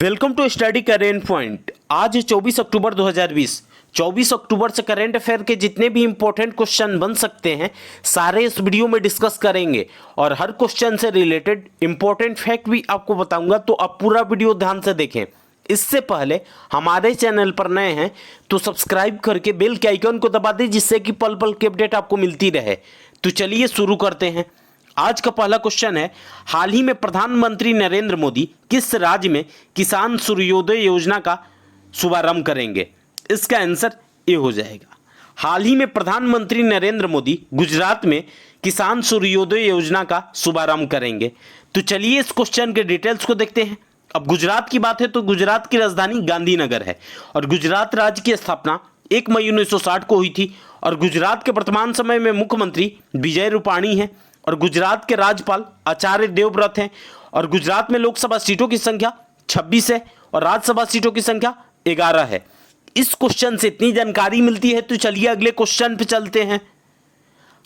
Welcome to study current point. आज 24 अक्टूबर 2020। 24 अक्टूबर से current affair के जितने भी इंपॉर्टेंट क्वेश्चन बन सकते हैं सारे इस वीडियो में डिस्कस करेंगे और हर क्वेश्चन से रिलेटेड इंपॉर्टेंट फैक्ट भी आपको बताऊंगा, तो आप पूरा वीडियो ध्यान से देखें। इससे पहले हमारे चैनल पर नए हैं तो सब्सक्राइब करके बेल के आइकन को दबा दें, जिससे कि पल पल की अपडेट आपको मिलती रहे। तो चलिए शुरू करते हैं। आज का पहला क्वेश्चन है, हाल ही में प्रधानमंत्री नरेंद्र मोदी किस राज्य में किसान सूर्योदय योजना का शुभारंभ करेंगे? इसका आंसर ए हो जाएगा। हाल ही में प्रधानमंत्री नरेंद्र मोदी गुजरात में किसान सूर्योदय योजना का शुभारंभ करेंगे। तो चलिए इस क्वेश्चन के डिटेल्स को देखते हैं। अब गुजरात की बात है तो गुजरात की राजधानी गांधीनगर है और गुजरात राज्य की स्थापना 1 मई 1960 को हुई थी और गुजरात के वर्तमान समय में मुख्यमंत्री विजय रूपाणी हैं और गुजरात के राज्यपाल आचार्य देवव्रत हैं और गुजरात में लोकसभा सीटों की संख्या 26 है और राज्यसभा सीटों की संख्या 11 है। इस क्वेश्चन से इतनी जानकारी मिलती है तो चलिए अगले क्वेश्चन पे चलते हैं।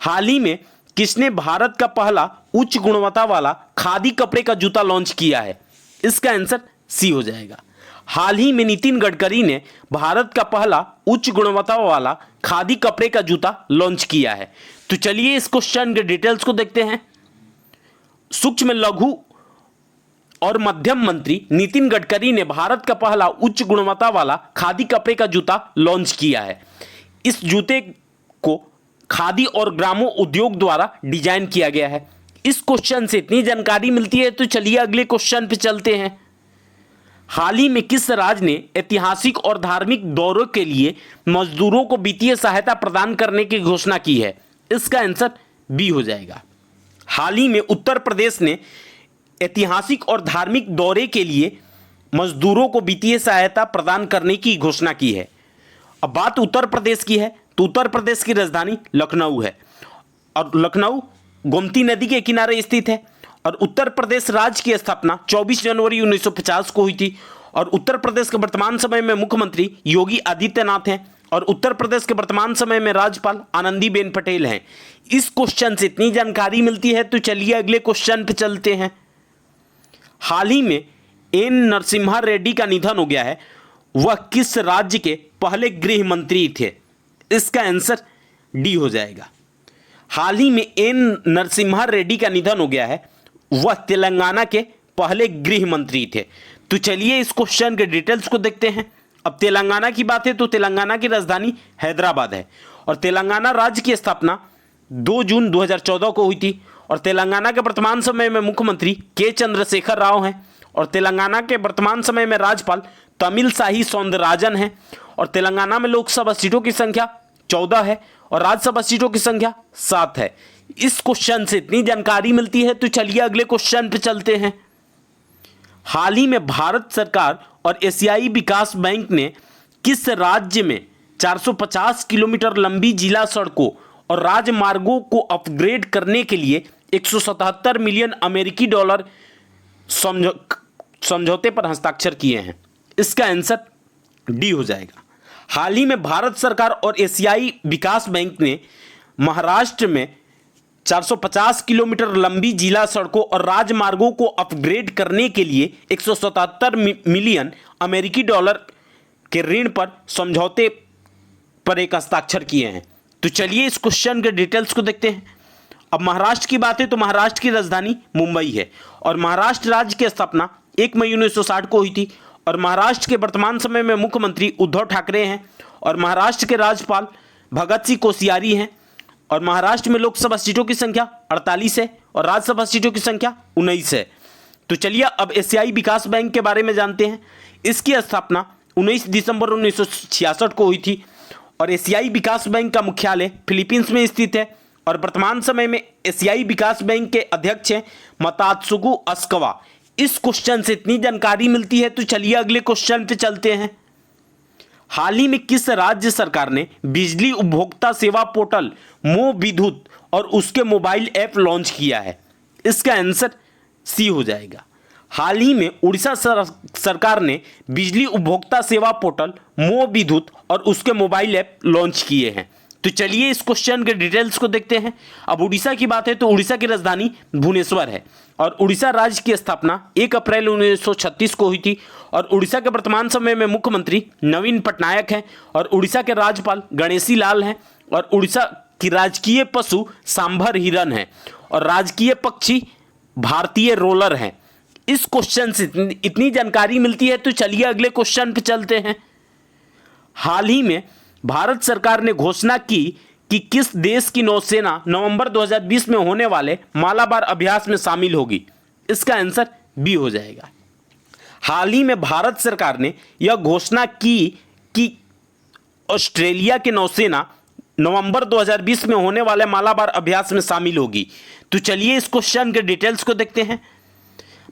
हाल ही में किसने भारत का पहला उच्च गुणवत्ता वाला खादी कपड़े का जूता लॉन्च किया है? इसका आंसर सी हो जाएगा। हाल ही में नितिन गडकरी ने भारत का पहला उच्च गुणवत्ता वाला खादी कपड़े का जूता लॉन्च किया है। तो चलिए इस क्वेश्चन के डिटेल्स को देखते हैं। सूक्ष्म लघु और मध्यम मंत्री नितिन गडकरी ने भारत का पहला उच्च गुणवत्ता वाला खादी कपड़े का जूता लॉन्च किया है। इस जूते को खादी और ग्रामो उद्योग द्वारा डिजाइन किया गया है। इस क्वेश्चन से इतनी जानकारी मिलती है तो चलिए अगले क्वेश्चन पे चलते हैं। हाल ही में किस राज्य ने ऐतिहासिक और धार्मिक दौरों के लिए मजदूरों को वित्तीय सहायता प्रदान करने की घोषणा की है? इसका आंसर बी हो जाएगा। हाल ही में उत्तर प्रदेश ने ऐतिहासिक और धार्मिक दौरे के लिए मजदूरों को वित्तीय सहायता प्रदान करने की घोषणा की है। अब बात उत्तर प्रदेश की है तो उत्तर प्रदेश की राजधानी लखनऊ है और लखनऊ गोमती नदी के किनारे स्थित है और उत्तर प्रदेश राज्य की स्थापना 24 जनवरी 1950 को हुई थी और उत्तर प्रदेश के वर्तमान समय में मुख्यमंत्री योगी आदित्यनाथ हैं और उत्तर प्रदेश के वर्तमान समय में राज्यपाल आनंदीबेन पटेल हैं। इस क्वेश्चन से इतनी जानकारी मिलती है तो चलिए अगले क्वेश्चन पे चलते हैं। हाल ही में एन नरसिम्हा रेड्डी का निधन हो गया है, वह किस राज्य के पहले गृह मंत्री थे? इसका आंसर डी हो जाएगा। हाल ही में एन नरसिम्हा रेड्डी का निधन हो गया है, वह तेलंगाना के पहले गृह मंत्री थे। तो चलिए इस क्वेश्चन के डिटेल्स को देखते हैं। अब तेलंगाना की बात है तो तेलंगाना की राजधानी हैदराबाद है और तेलंगाना राज्य की स्थापना 2 जून 2014 को हुई थी और तेलंगाना के वर्तमान समय में मुख्यमंत्री के चंद्रशेखर राव हैं और तेलंगाना के वर्तमान समय में राज्यपाल तमिलसाई सौंदरराजन हैं और तेलंगाना में लोकसभा सीटों की संख्या 14 है और राज्यसभा सीटों की संख्या 7 है। इस क्वेश्चन से इतनी जानकारी मिलती है तो चलिए अगले क्वेश्चन पे चलते हैं। हाल ही में भारत सरकार और एशियाई विकास बैंक ने किस राज्य में 450 किलोमीटर लंबी जिला सड़कों और राजमार्गों को अपग्रेड करने के लिए 177 मिलियन अमेरिकी डॉलर समझौते पर हस्ताक्षर किए हैं? इसका आंसर डी हो जाएगा। हाल ही में भारत सरकार और एशियाई विकास बैंक ने महाराष्ट्र में 450 किलोमीटर लंबी जिला सड़कों और राजमार्गों को अपग्रेड करने के लिए 177 मिलियन अमेरिकी डॉलर के ऋण पर समझौते पर एक हस्ताक्षर किए हैं। तो चलिए इस क्वेश्चन के डिटेल्स को देखते हैं। अब महाराष्ट्र की बात है तो महाराष्ट्र की राजधानी मुंबई है और महाराष्ट्र राज्य की स्थापना 1 मई 1960 को हुई थी और महाराष्ट्र के वर्तमान समय में मुख्यमंत्री उद्धव ठाकरे हैं और महाराष्ट्र के राज्यपाल भगत सिंह कोश्यारी हैं और महाराष्ट्र में लोकसभा सीटों की संख्या 48 है और राज्यसभा सीटों की संख्या 19 है। तो चलिए अब एशियाई विकास बैंक के बारे में जानते हैं। इसकी स्थापना 19 दिसंबर 1966 को हुई थी और एशियाई विकास बैंक का मुख्यालय फिलीपींस में स्थित है और वर्तमान समय में एशियाई विकास बैंक के अध्यक्ष हैं मतात्सुगु अस्कवा। इस क्वेश्चन से इतनी जानकारी मिलती है तो चलिए अगले क्वेश्चन पे चलते हैं। हाल ही में किस राज्य सरकार ने बिजली उपभोक्ता सेवा पोर्टल मो विद्युत और उसके मोबाइल ऐप लॉन्च किया है? इसका आंसर सी हो जाएगा। हाल ही में उड़ीसा सरकार ने बिजली उपभोक्ता सेवा पोर्टल मो विद्युत और उसके मोबाइल ऐप लॉन्च किए हैं। तो चलिए इस क्वेश्चन के डिटेल्स को देखते हैं। अब उड़ीसा की बात है तो उड़ीसा की राजधानी भुवनेश्वर है और उड़ीसा राज्य की स्थापना 1 अप्रैल 1936 को हुई थी और उड़ीसा के वर्तमान समय में मुख्यमंत्री नवीन पटनायक हैं और उड़ीसा के राज्यपाल गणेशी लाल हैं और उड़ीसा की राजकीय पशु सांभर हिरन है और राजकीय पक्षी भारतीय रोलर है। इस क्वेश्चन से इतनी जानकारी मिलती है तो चलिए अगले क्वेश्चन पे चलते हैं। हाल ही में भारत सरकार ने घोषणा की कि किस देश की नौसेना नवंबर 2020 में होने वाले मालाबार अभ्यास में शामिल होगी। इसका आंसर बी हो जाएगा। हाल ही में भारत सरकार ने यह घोषणा की कि ऑस्ट्रेलिया की नौसेना नवंबर 2020 में होने वाले मालाबार अभ्यास में शामिल होगी। तो चलिए इस क्वेश्चन के डिटेल्स को देखते हैं।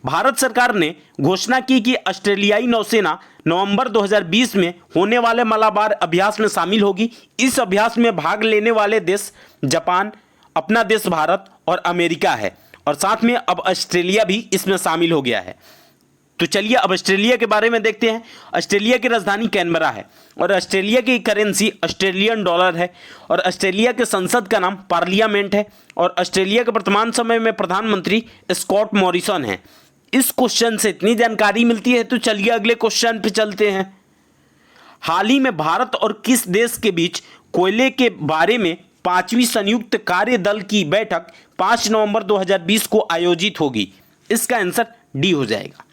भारत सरकार ने घोषणा की कि ऑस्ट्रेलियाई नौसेना नवंबर 2020 में होने वाले मालाबार अभ्यास में शामिल होगी। इस अभ्यास में भाग लेने वाले देश जापान, अपना देश भारत और अमेरिका है और साथ में अब ऑस्ट्रेलिया भी इसमें शामिल हो गया है। तो चलिए अब ऑस्ट्रेलिया के बारे में देखते हैं। ऑस्ट्रेलिया की राजधानी कैनबरा है और ऑस्ट्रेलिया की करेंसी ऑस्ट्रेलियन डॉलर है और ऑस्ट्रेलिया के संसद का नाम पार्लियामेंट है और ऑस्ट्रेलिया के वर्तमान समय में प्रधानमंत्री स्कॉट मॉरिसन है। इस क्वेश्चन से इतनी जानकारी मिलती है तो चलिए अगले क्वेश्चन पे चलते हैं। हाल ही में भारत और किस देश के बीच कोयले के बारे में 5वीं संयुक्त कार्य दल की बैठक 5 नवंबर 2020 को आयोजित होगी। इसका आंसर डी हो जाएगा।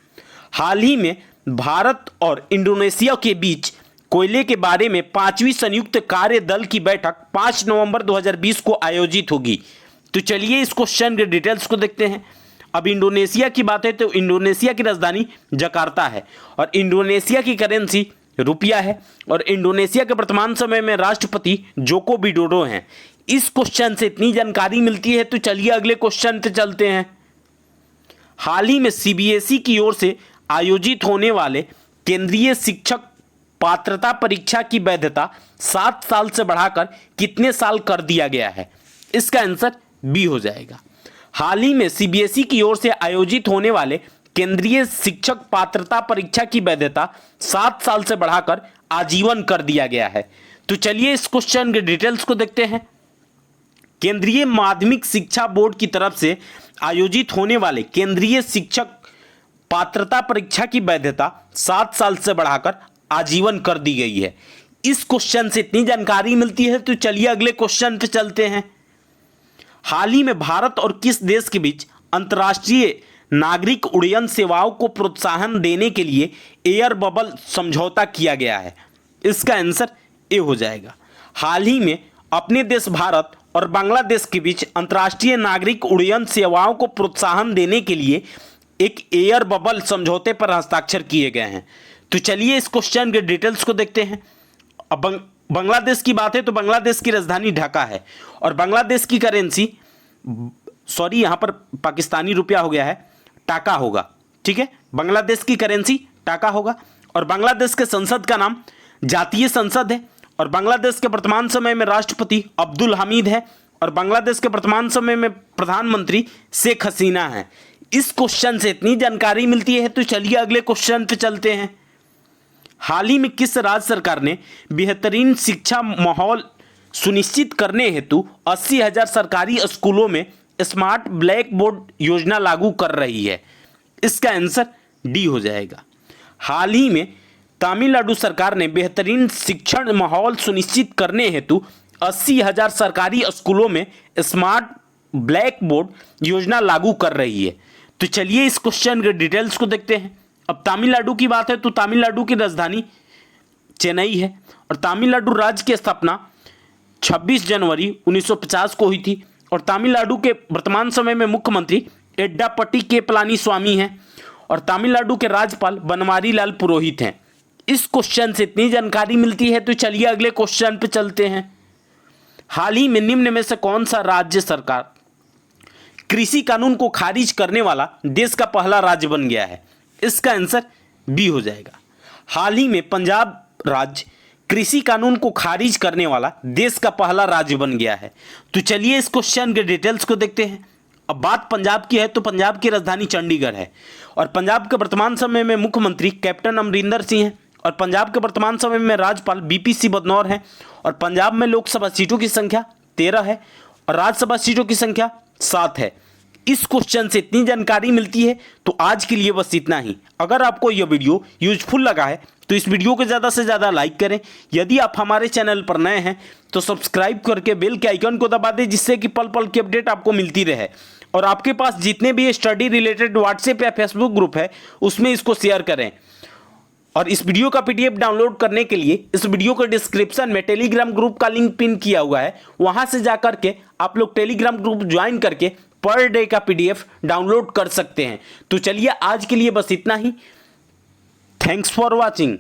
हाल ही में भारत और इंडोनेशिया के बीच कोयले के बारे में 5वीं संयुक्त कार्य दल की बैठक 5 नवंबर 2020 को आयोजित होगी। तो चलिए इस क्वेश्चन के डिटेल्स को देखते हैं। अब इंडोनेशिया की बात है तो इंडोनेशिया की राजधानी जकार्ता है और इंडोनेशिया की करेंसी रुपया है और इंडोनेशिया के वर्तमान समय में राष्ट्रपति जोको विडोडो हैं। इस क्वेश्चन से इतनी जानकारी मिलती है तो चलिए अगले क्वेश्चन पे चलते हैं। हाल ही में सीबीएसई की ओर से आयोजित होने वाले केंद्रीय शिक्षक पात्रता परीक्षा की वैधता 7 साल से बढ़ाकर कितने साल कर दिया गया है। इसका आंसर बी हो जाएगा। हाल ही में सीबीएसई की ओर से आयोजित होने वाले केंद्रीय शिक्षक पात्रता परीक्षा की वैधता 7 साल से बढ़ाकर आजीवन कर दिया गया है। तो चलिए इस क्वेश्चन के डिटेल्स को देखते हैं। केंद्रीय माध्यमिक शिक्षा बोर्ड की तरफ से आयोजित होने वाले केंद्रीय शिक्षक पात्रता परीक्षा की वैधता 7 साल से बढ़ाकर आजीवन कर दी गई है। इस क्वेश्चन से इतनी जानकारी मिलती है तो चलिए अगले क्वेश्चन पे चलते हैं। हाल ही में भारत और किस देश के बीच अंतर्राष्ट्रीय नागरिक उड्डयन सेवाओं को प्रोत्साहन देने के लिए एयर बबल समझौता किया गया है। इसका आंसर ए हो जाएगा। हाल ही में अपने देश भारत और बांग्लादेश के बीच अंतर्राष्ट्रीय नागरिक उड्डयन सेवाओं को प्रोत्साहन देने के लिए एक एयर बबल समझौते पर हस्ताक्षर किए गए हैं। तो चलिए इस क्वेश्चन के डिटेल्स को देखते हैं। अब बांग्लादेश की बात है तो बांग्लादेश की राजधानी ढाका है और बांग्लादेश की करेंसी यहाँ पर पाकिस्तानी रुपया हो गया है, टाका होगा। ठीक है, बांग्लादेश की करेंसी टाका होगा और बांग्लादेश के संसद का नाम जातीय संसद है और बांग्लादेश के वर्तमान समय में राष्ट्रपति अब्दुल हमीद है और बांग्लादेश के वर्तमान समय में प्रधानमंत्री शेख हसीना है। इस क्वेश्चन से इतनी जानकारी मिलती है तो चलिए अगले क्वेश्चन पे चलते हैं। हाल ही में किस राज्य सरकार ने बेहतरीन शिक्षा माहौल सुनिश्चित करने हेतु 80,000 सरकारी स्कूलों में स्मार्ट ब्लैक बोर्ड योजना लागू कर रही है। इसका आंसर डी हो जाएगा। हाल ही में तमिलनाडु सरकार ने बेहतरीन शिक्षण माहौल सुनिश्चित करने हेतु 80,000 सरकारी स्कूलों में स्मार्ट ब्लैक बोर्ड योजना लागू कर रही है। तो चलिए इस क्वेश्चन के डिटेल्स को देखते हैं। अब तमिलनाडु की बात है तो तमिलनाडु की राजधानी चेन्नई है और तमिलनाडु राज्य की स्थापना 26 जनवरी 1950 को हुई थी और तमिलनाडु के वर्तमान समय में मुख्यमंत्री एड्डापट्टी के पलानीस्वामी हैं और तमिलनाडु के राज्यपाल बनवारी लाल पुरोहित हैं। इस क्वेश्चन से इतनी जानकारी मिलती है तो चलिए अगले क्वेश्चन पे चलते हैं। हाल ही में निम्न में से कौन सा राज्य सरकार कृषि कानून को खारिज करने वाला देश का पहला राज्य बन गया है? इसका आंसर बी हो जाएगा। हाल ही में पंजाब राज्य कृषि कानून को खारिज करने वाला देश का पहला राज्य बन गया है। तो चलिए इस क्वेश्चन के डिटेल्स को देखते हैं। अब बात पंजाब की है तो पंजाब की राजधानी चंडीगढ़ है और पंजाब के वर्तमान समय में मुख्यमंत्री कैप्टन अमरिंदर सिंह हैं और पंजाब के वर्तमान समय में राज्यपाल बीपी बदनौर हैं। और पंजाब में लोकसभा सीटों की संख्या 13 है और राज्यसभा सीटों की संख्या 7 है। इस क्वेश्चन से इतनी जानकारी मिलती है, तो आज के लिए बस इतना ही। अगर आपको यह वीडियो यूजफुल लगा है तो इस वीडियो को ज़्यादा से ज़्यादा लाइक करें। यदि आप हमारे चैनल पर नए हैं तो सब्सक्राइब करके बेल के आइकन को दबा दें, जिससे कि पल पल की अपडेट आपको मिलती रहे। और आपके पास जितने भी स्टडी रिलेटेड व्हाट्सएप या फेसबुक ग्रुप है उसमें इसको शेयर करें। और इस वीडियो का पीडीएफ डाउनलोड करने के लिए इस वीडियो के डिस्क्रिप्शन में टेलीग्राम ग्रुप का लिंक पिन किया हुआ है, वहां से जाकर के आप लोग टेलीग्राम ग्रुप ज्वाइन करके पर डे का पीडीएफ डाउनलोड कर सकते हैं। तो चलिए आज के लिए बस इतना ही। Thanks for watching.